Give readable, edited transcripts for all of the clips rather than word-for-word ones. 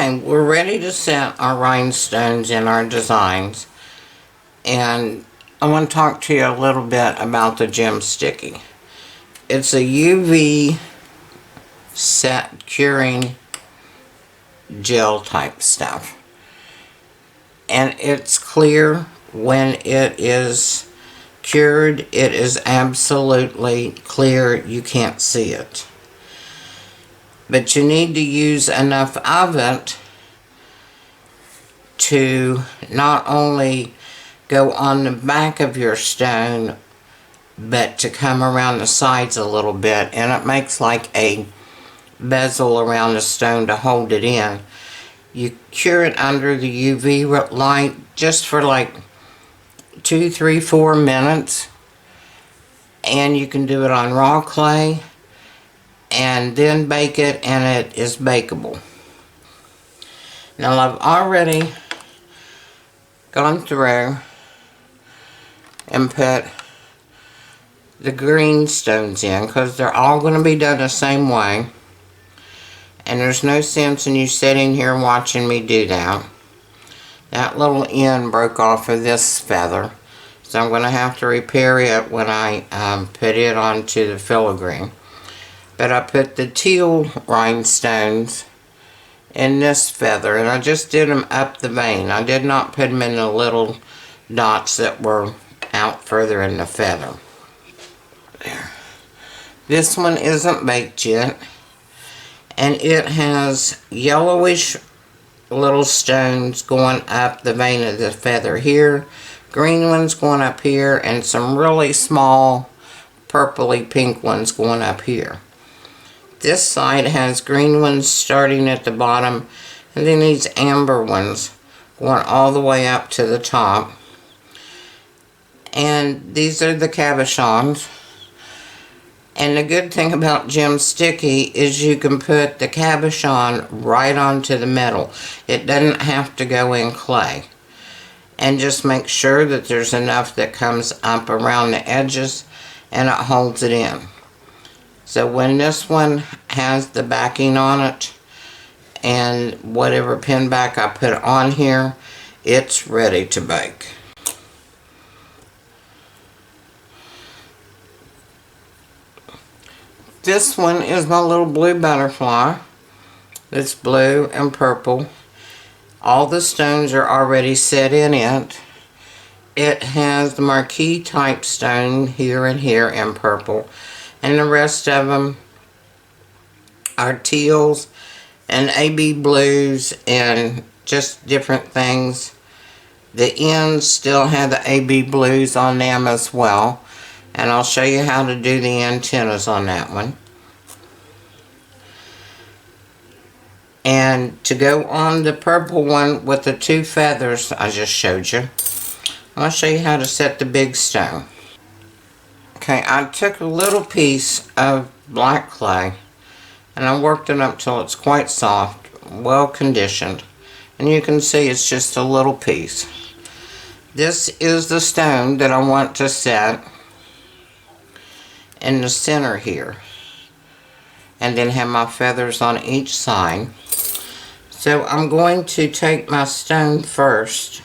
Okay, we're ready to set our rhinestones in our designs, and I want to talk to you a little bit about the GemSticky. It's a UV set curing gel type stuff, and it's clear when it is cured. It is absolutely clear, you can't see it. But you need to use enough of it to not only go on the back of your stone, but to come around the sides a little bit, and it makes like a bezel around the stone to hold it in. You cure it under the UV light just for like 2, 3, 4 minutes, and you can do it on raw clay and then bake it, and it is bakeable. Now I've already gone through and put the green stones in because they're all going to be done the same way, and there's no sense in you sitting here watching me do that. That little end broke off of this feather, so I'm going to have to repair it when I put it onto the filigree. But I put the teal rhinestones in this feather, and I just did them up the vein. I did not put them in the little dots that were out further in the feather. There. This one isn't baked yet, and it has yellowish little stones going up the vein of the feather here, green ones going up here, and some really small purpley pink ones going up here. This side has green ones starting at the bottom, and then these amber ones going all the way up to the top. And these are the cabochons. And the good thing about GemSticky is you can put the cabochon right onto the metal. It doesn't have to go in clay. And just make sure that there's enough that comes up around the edges and it holds it in. So when this one has the backing on it and whatever pin back I put on here, it's ready to bake. This one is my little blue butterfly. It's blue and purple. All the stones are already set in it. It has the marquee type stone here and here in purple. And the rest of them are teals and AB blues and just different things. The ends still have the AB blues on them as well. And I'll show you how to do the antennas on that one. And to go on the purple one with the 2 feathers I just showed you, I'll show you how to set the big stone. Okay, I took a little piece of black clay and I worked it up till it's quite soft, well conditioned, and you can see it's just a little piece. This is the stone that I want to set in the center here, and then have my feathers on each side. So I'm going to take my stone first,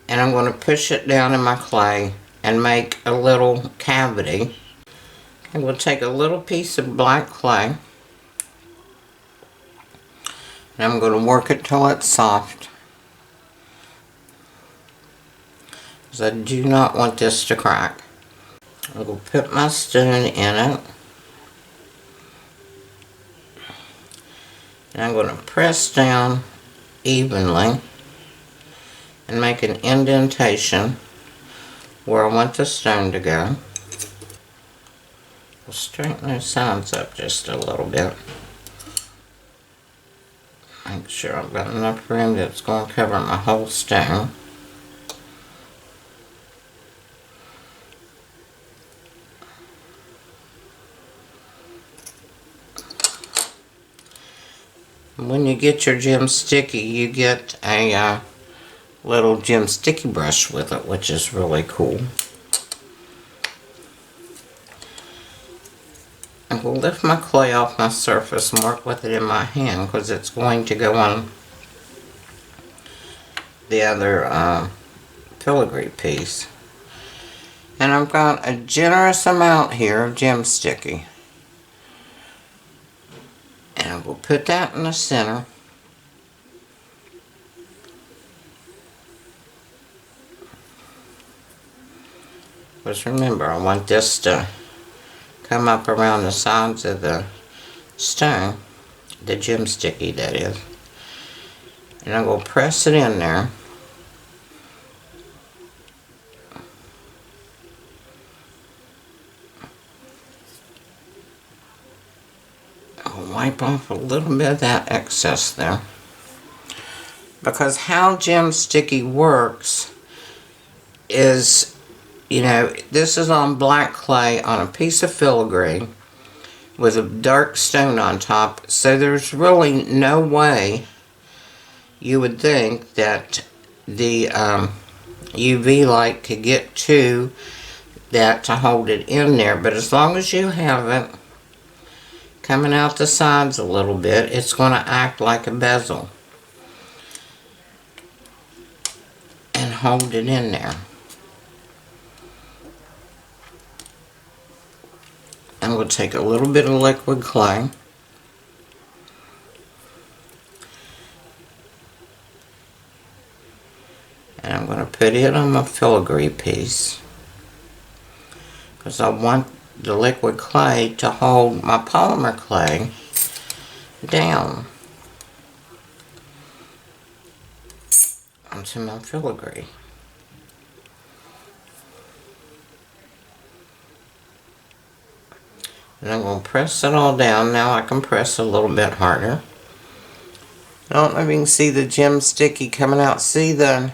and I'm going to push it down in my clay and make a little cavity. And we'll take a little piece of black clay, and I'm going to work it till it's soft, because I do not want this to crack. I will put my stone in it, and I'm going to press down evenly and make an indentation where I want the stone to go. We'll straighten those sides up just a little bit. Make sure I've got enough room that's going to cover my whole stone. When you get your GemSticky, you get a little GemSticky brush with it, which is really cool. I will lift my clay off my surface and work with it in my hand because it's going to go on the other filigree piece. And I've got a generous amount here of GemSticky. And I will put that in the center. Just remember, I want this to come up around the sides of the stone, the GemSticky that is. And I will press it in there. I'll wipe off a little bit of that excess there. Because how GemSticky works is, you know, this is on black clay on a piece of filigree with a dark stone on top, so there's really no way you would think that the UV light could get to that to hold it in there. But as long as you have it coming out the sides a little bit, it's going to act like a bezel and hold it in there. And we'll take a little bit of liquid clay. And I'm going to put it on my filigree piece. Because I want the liquid clay to hold my polymer clay down onto my filigree. And I'm going to press it all down. Now I can press a little bit harder. I don't know if you can see the GemSticky coming out. See the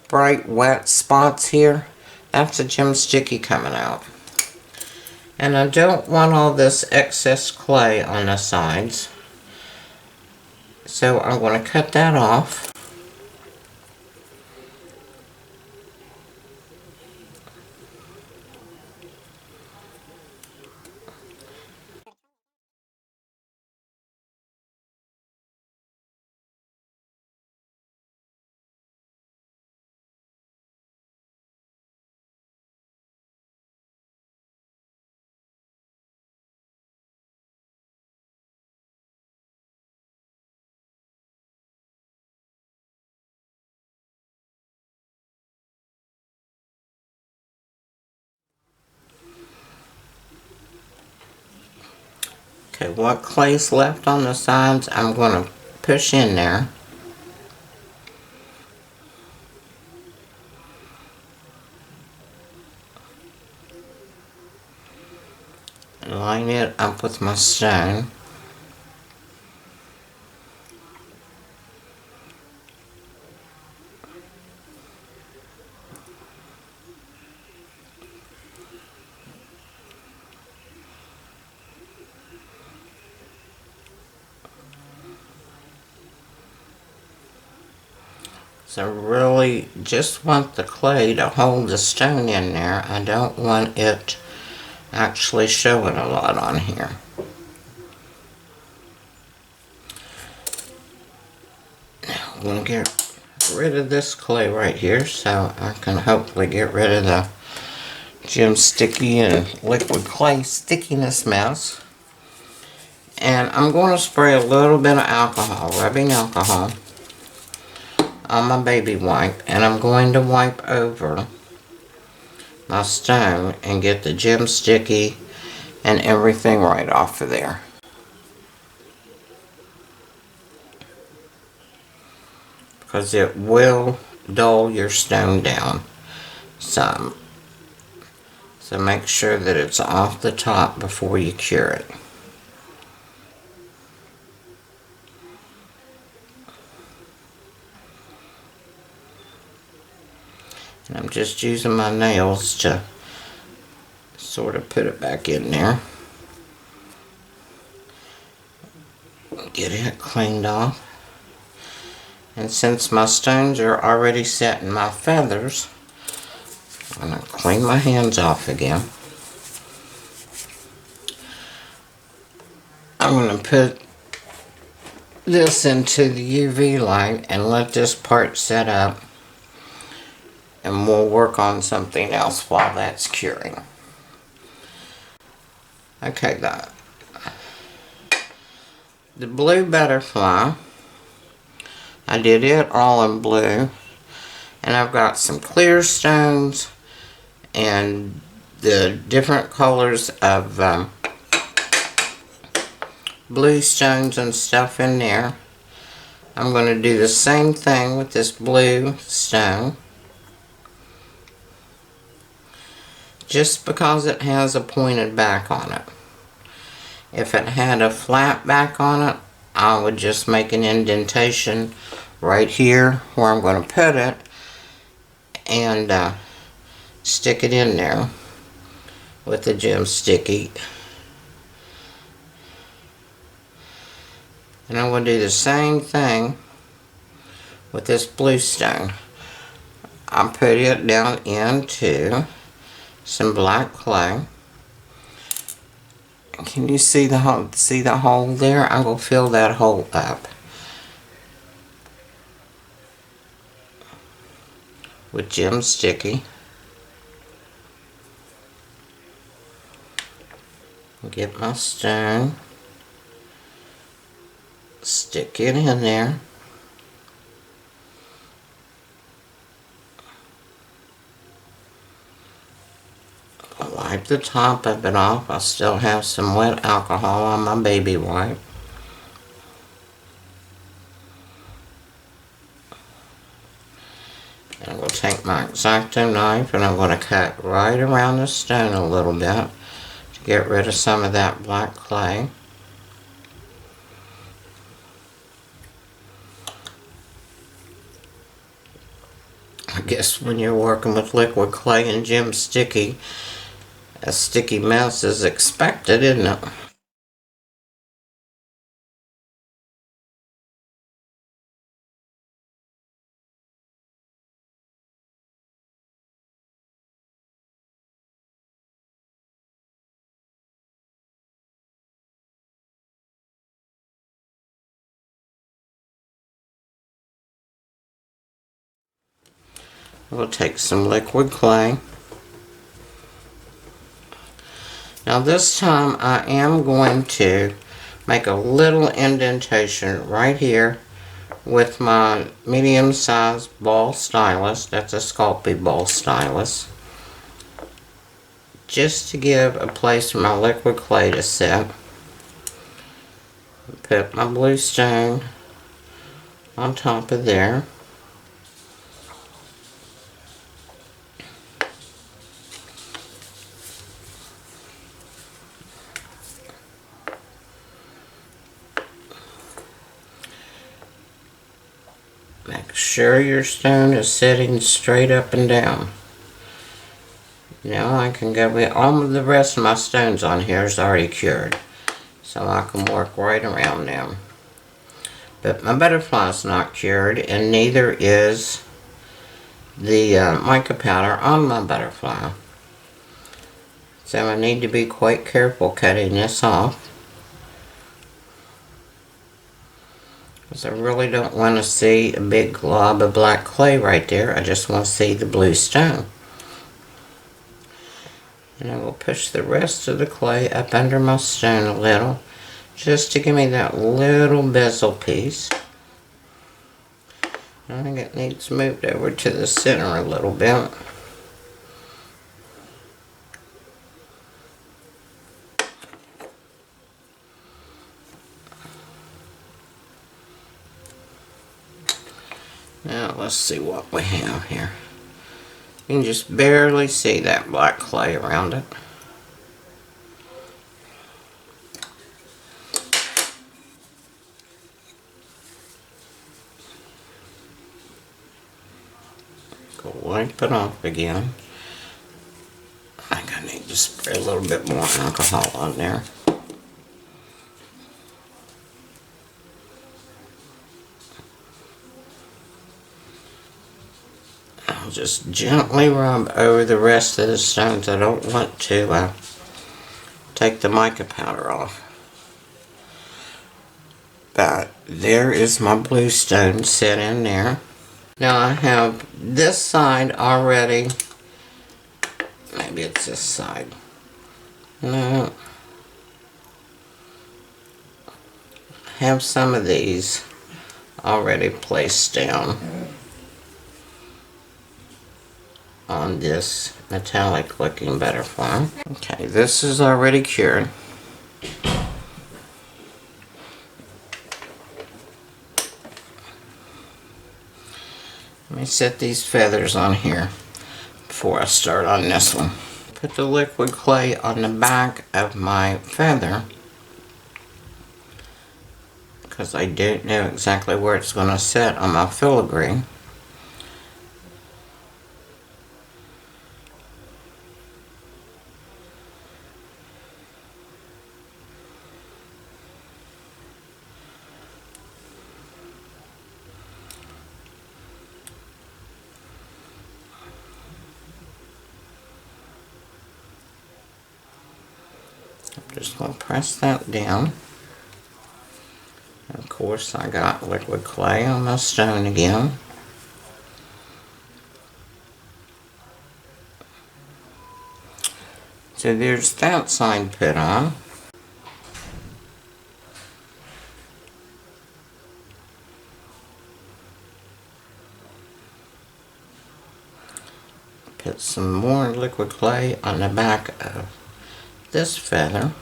bright wet spots here? That's the GemSticky coming out. And I don't want all this excess clay on the sides. So I'm going to cut that off. Okay, what clay's left on the sides, I'm going to push in there. And line it up with my stone. So I really just want the clay to hold the stone in there. I don't want it actually showing a lot on here. Now I'm going to get rid of this clay right here so I can hopefully get rid of the GemSticky and liquid clay stickiness mess. And I'm going to spray a little bit of alcohol, rubbing alcohol, on my baby wipe, and I'm going to wipe over my stone and get the GemSticky and everything right off of there. Because it will dull your stone down some. So make sure that it's off the top before you cure it. And I'm just using my nails to sort of put it back in there. Get it cleaned off. And since my stones are already set in my feathers, I'm going to clean my hands off again. going to put this into the UV light and let this part set up, and we'll work on something else while that's curing. Okay, the blue butterfly, I did it all in blue, and I've got some clear stones and the different colors of blue stones and stuff in there. I'm going to do the same thing with this blue stone. Just because it has a pointed back on it. If it had a flat back on it, I would just make an indentation right here where I'm going to put it and stick it in there with the GemSticky. And I'm going to do the same thing with this blue stone. I'll put it down into some black clay. Can you see the hole there? I'm going to fill that hole up with GemSticky. Get my stone, stick it in there. Wipe the top of it off. I still have some wet alcohol on my baby wipe. And I'm going to take my X-Acto knife and I'm going to cut right around the stone a little bit to get rid of some of that black clay. I guess when you're working with liquid clay and GemSticky, a sticky mess is expected, isn't it? We'll take some liquid clay. Now this time I am going to make a little indentation right here with my medium-sized ball stylus. That's a Sculpey ball stylus. Just to give a place for my liquid clay to sit. Put my blue stone on top of there. Make sure your stone is sitting straight up and down. Now I can go with all of the rest of my stones on here is already cured, so I can work right around them. But my butterfly is not cured, and neither is the mica powder on my butterfly. So I need to be quite careful cutting this off, because I really don't want to see a big glob of black clay right there. I just want to see the blue stone. And I will push the rest of the clay up under my stone a little, just to give me that little bezel piece. I think it needs moved over to the center a little bit. Now let's see what we have here. You can just barely see that black clay around it. Go wipe it off again. I think I need to spray a little bit more alcohol on there. I'll just gently rub over the rest of the stones. I don't want to take the mica powder off. there is my blue stone set in there. Now I have this side already. Maybe it's this side. No. Have some of these already placed down on this metallic looking butterfly. Okay, this is already cured. Let me set these feathers on here before I start on this one. Put the liquid clay on the back of my feather because I don't know exactly where it's going to set on my filigree. I'm just going to press that down. Of course, I got liquid clay on my stone again. So there's that side put on. Put some more liquid clay on the back of this feather.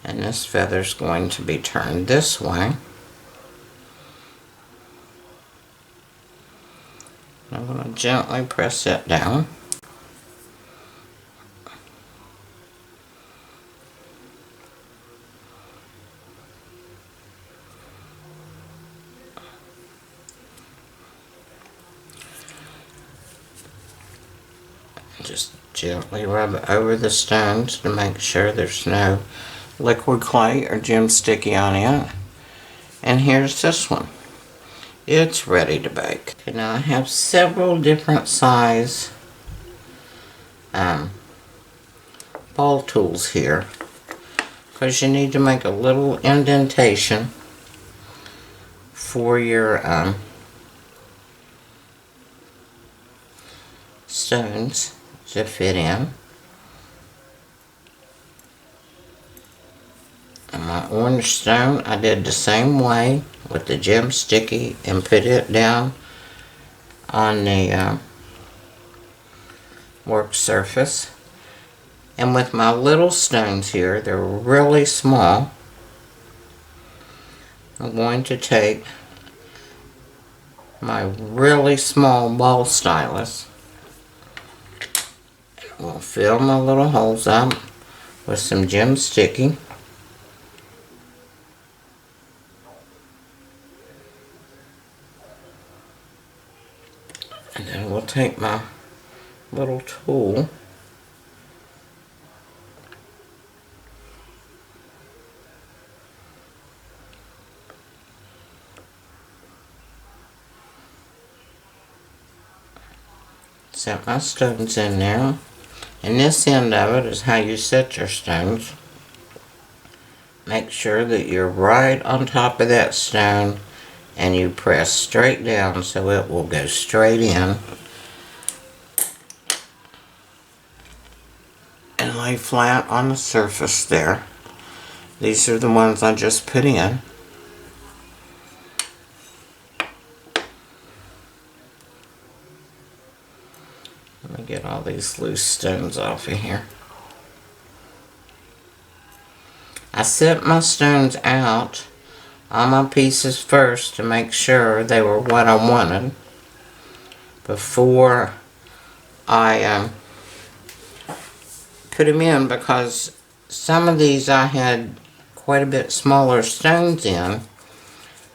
And this feather's going to be turned this way. I'm going to gently press it down. Just gently rub it over the stones to make sure there's no liquid clay or GemSticky on it. And here's this one. It's ready to bake. Okay, now I have several different size ball tools here because you need to make a little indentation for your stones to fit in. And my orange stone, I did the same way with the GemSticky and put it down on the work surface. And with my little stones here, they're really small. I'm going to take my really small ball stylus. We'll fill my little holes up with some GemSticky. And then we'll take my little tool set my stones in there, and this end of it is how you set your stones. Make sure that you're right on top of that stone and you press straight down so it will go straight in and lay flat on the surface there. These are the ones I just put in. Let me get all these loose stones off of here. I set my stones out on my pieces first to make sure they were what I wanted before I put them in, because some of these I had quite a bit smaller stones in,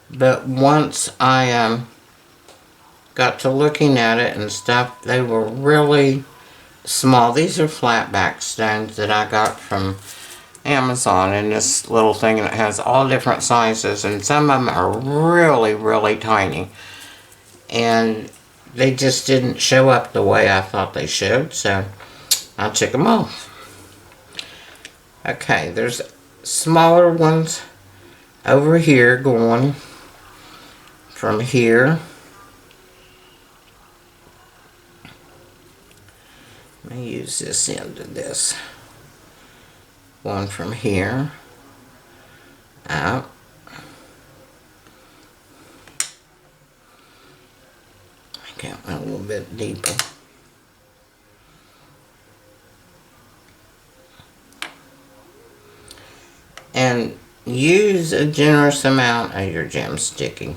but once I got to looking at it and stuff, they were really small. These are flat back stones that I got from Amazon in this little thing, and it has all different sizes, and some of them are really, really tiny, and they just didn't show up the way I thought they should, so I took them off. Okay, there's smaller ones over here, going from here. Let me use this end of this. Going from here out. Make it a little bit deeper. And use a generous amount of your GemSticky.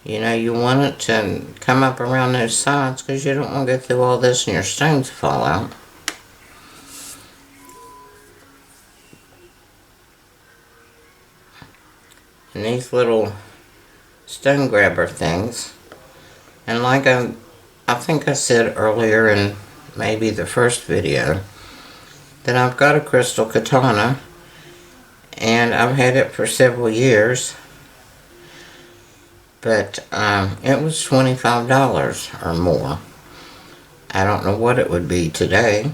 You know, you want it to come up around those sides because you don't want to go through all this and your stones fall out. And these little stone grabber things, and like I think I said earlier in maybe the first video, that I've got a crystal katana and I've had it for several years, but it was $25 or more. I don't know what it would be today.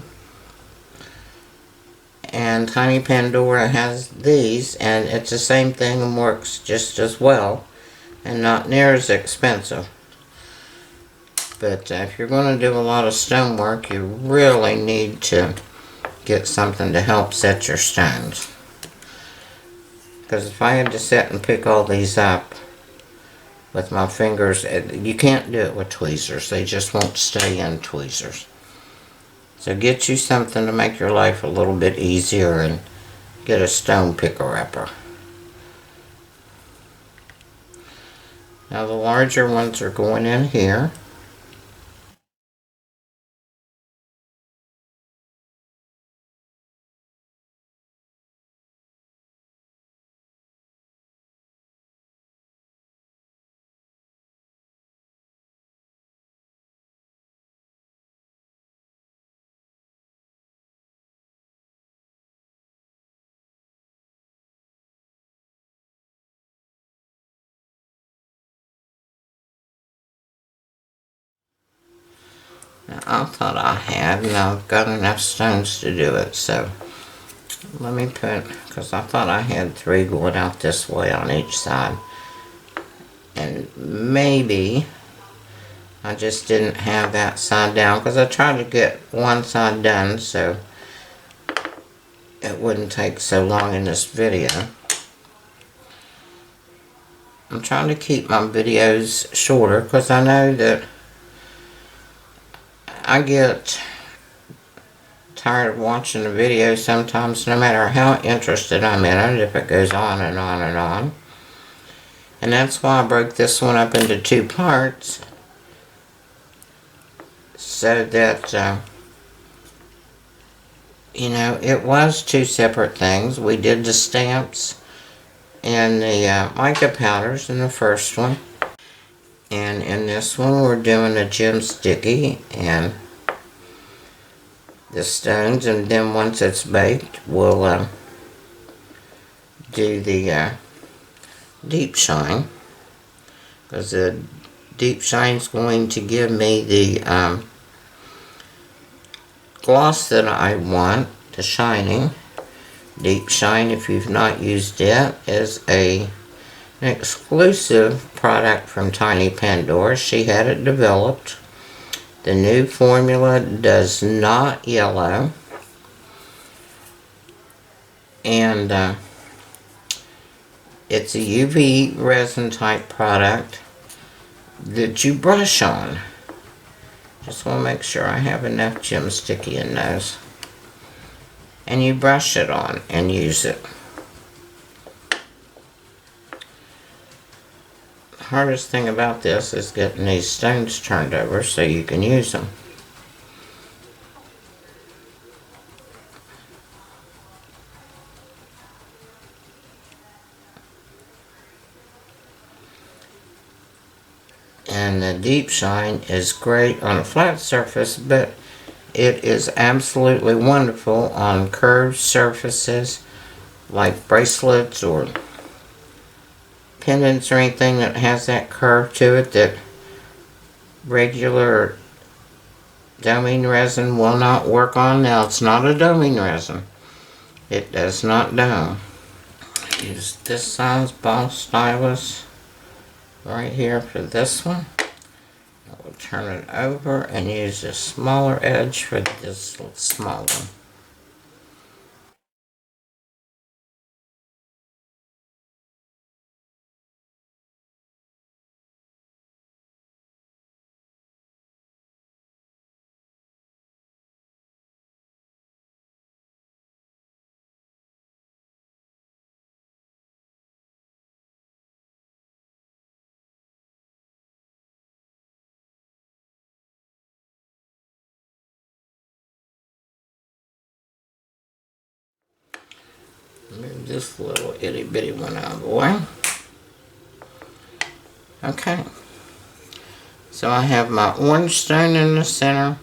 And Tiny Pandora has these, and it's the same thing and works just as well and not near as expensive. But if you're going to do a lot of stonework, you really need to get something to help set your stones. Because if I had to sit and pick all these up with my fingers, you can't do it with tweezers. They just won't stay in tweezers. So get you something to make your life a little bit easier and get a stone picker-upper. Now the larger ones are going in here. Now, I thought I had, and I've got enough stones to do it, so let me put, because I thought I had 3 going out this way on each side, and maybe I just didn't have that side down, because I tried to get one side done so it wouldn't take so long in this video. I'm trying to keep my videos shorter, because I know that I get tired of watching the video sometimes, no matter how interested I'm in it, if it goes on and on and on. And that's why I broke this one up into 2 parts, so that, you know, it was 2 separate things. We did the stamps and the mica powders in the first one. And in this one, we're doing a GemSticky and the stones, and then once it's baked, we'll do the deep shine, because the deep shine is going to give me the gloss that I want, the shining. Deep shine, if you've not used it, is an exclusive product from Tiny Pandora. She had it developed. The new formula does not yellow, and it's a UV resin type product that you brush on. Just want to make sure I have enough GemSticky in those. And you brush it on and use it. The hardest thing about this is getting these stones turned over so you can use them. And the deep shine is great on a flat surface, but it is absolutely wonderful on curved surfaces like bracelets or pendants or anything that has that curve to it that regular doming resin will not work on. Now, it's not a doming resin. It does not dome. use this size ball stylus right here for this one. I will turn it over and use a smaller edge for this small one. Move this little itty bitty one out of the way. Okay. So I have my orange stone in the center.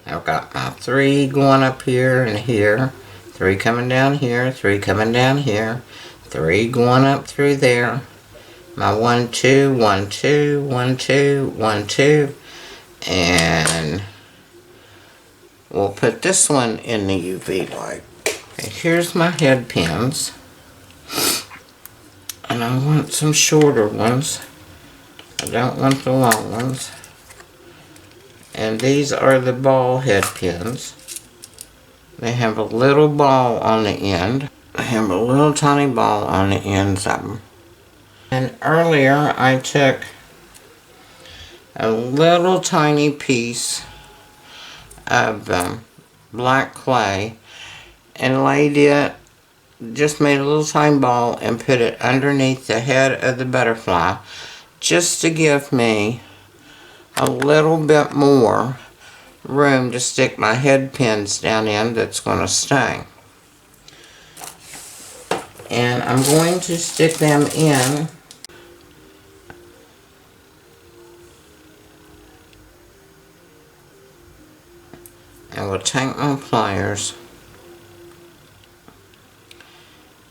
I've got my 3 going up here and here. 3 coming down here. 3 coming down here. 3 going up through there. My 1, 2, 1, 2, 1, 2, 1, 2. And we'll put this one in the UV light. Okay, here's my head pins. And I want some shorter ones. I don't want the long ones. And these are the ball head pins. They have a little ball on the end. They have a little tiny ball on the ends of them. And earlier I took a little tiny piece of black clay and laid it, just made a little tiny ball and put it underneath the head of the butterfly just to give me a little bit more room to stick my head pins down in that's going to stay. And I'm going to stick them in and we'll take my pliers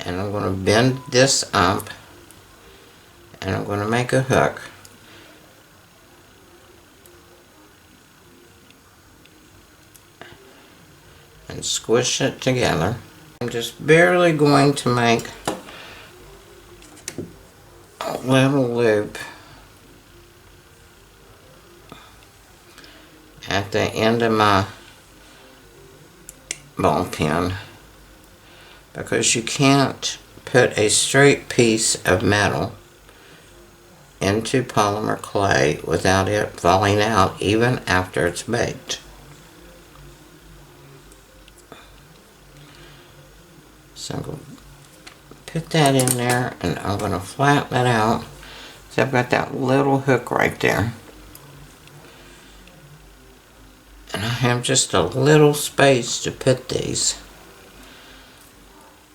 and I'm going to bend this up and I'm going to make a hook. And squish it together. I'm just barely going to make a little loop at the end of my ball pin, because you can't put a straight piece of metal into polymer clay without it falling out even after it's baked. So I'm going to put that in there and I'm going to flatten it out. So I've got that little hook right there. And I have just a little space to put these.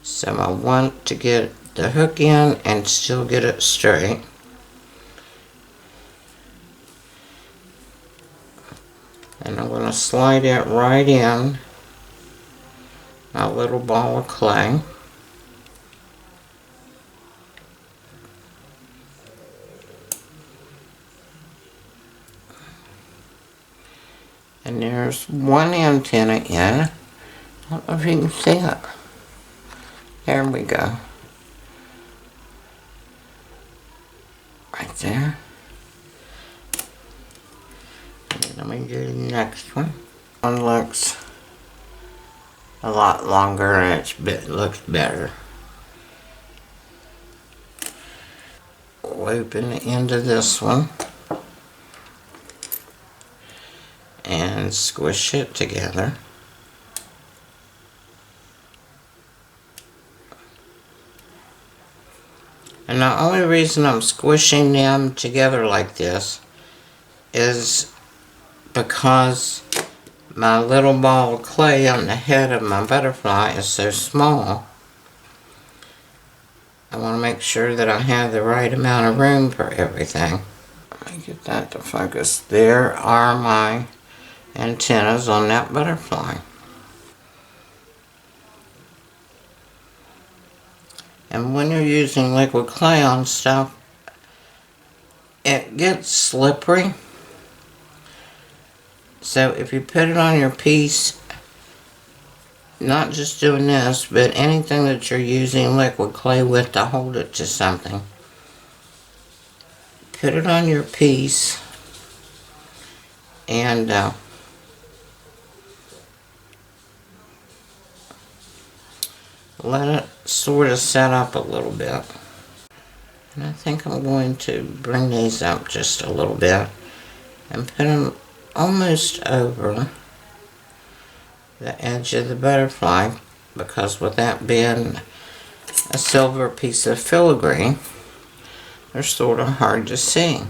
So I want to get the hook in and still get it straight. And I'm going to slide it right in my little ball of clay. And there's one antenna in. I don't know if you can see it. There we go. Right there. And let me do the next one. One looks a lot longer and it looks better. Loop in the end of this one and squish it together. And the only reason I'm squishing them together like this is because my little ball of clay on the head of my butterfly is so small. I want to make sure that I have the right amount of room for everything. Let me get that to focus. There are my antennas on that butterfly. And when you're using liquid clay on stuff, it gets slippery. So if you put it on your piece not just doing this, but anything that you're using liquid clay with to hold it to something. Put it on your piece and let it sort of set up a little bit. And I think I'm going to bring these up just a little bit and put them almost over the edge of the butterfly, because with that being a silver piece of filigree, they're sort of hard to see.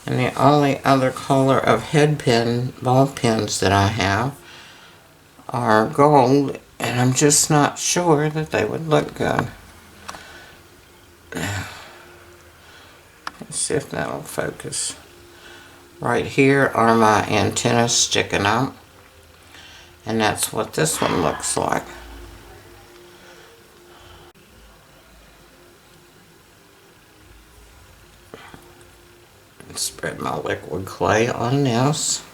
And the only other color of head pin, ball pins that I have are gold, and I'm just not sure that they would look good. Let's see if that'll focus. Right here are my antennas sticking out, and that's what this one looks like. Spread my liquid clay on this.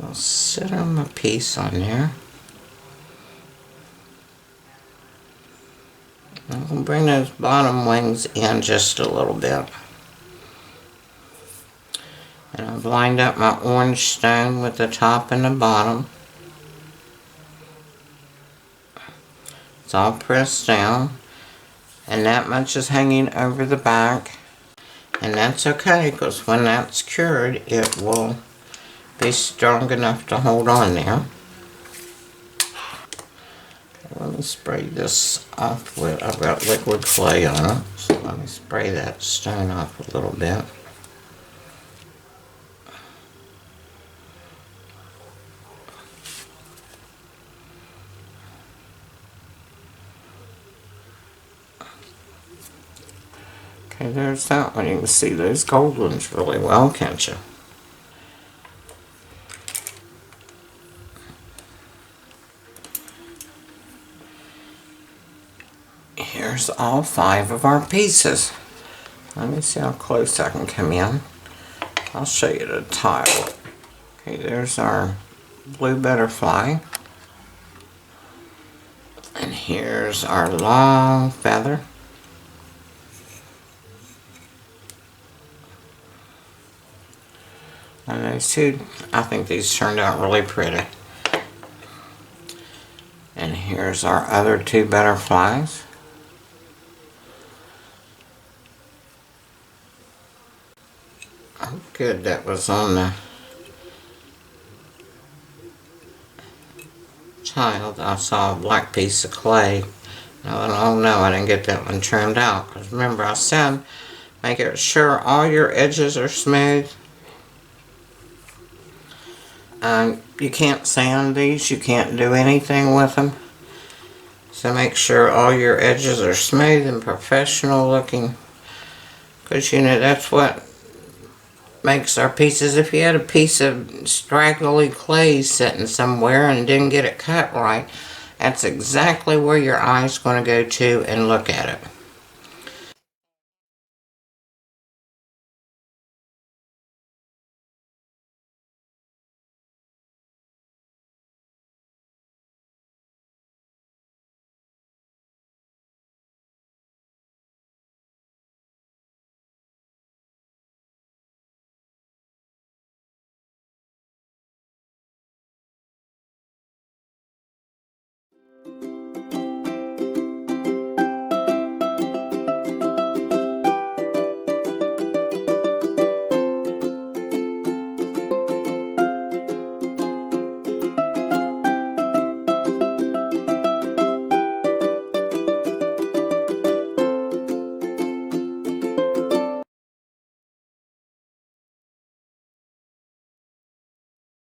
I'll sit on my piece on there. I'm going to bring those bottom wings in just a little bit. And I've lined up my orange stone with the top and the bottom. It's all pressed down. And that much is hanging over the back. And that's okay, because when that's cured, it will be strong enough to hold on there. Let me spray this off with, I've got liquid clay on it, so let me spray that stone off a little bit. Okay, there's that one. You can see those gold ones really well, can't you? Here's all 5 of our pieces. Let me see how close I can come in. I'll show you the tile. Okay, there's our blue butterfly. And here's our long feather. And those two, I think these turned out really pretty. And here's our other 2 butterflies. Oh, good, that was on the child. I saw a black piece of clay. Oh no, I didn't get that one trimmed out. Because remember, I said, make sure all your edges are smooth. You can't sand these, you can't do anything with them. So make sure all your edges are smooth and professional looking. Because you know, that's what makes our pieces. If you had a piece of straggly clay sitting somewhere and didn't get it cut right, that's exactly where your eye's going to go to and look at it.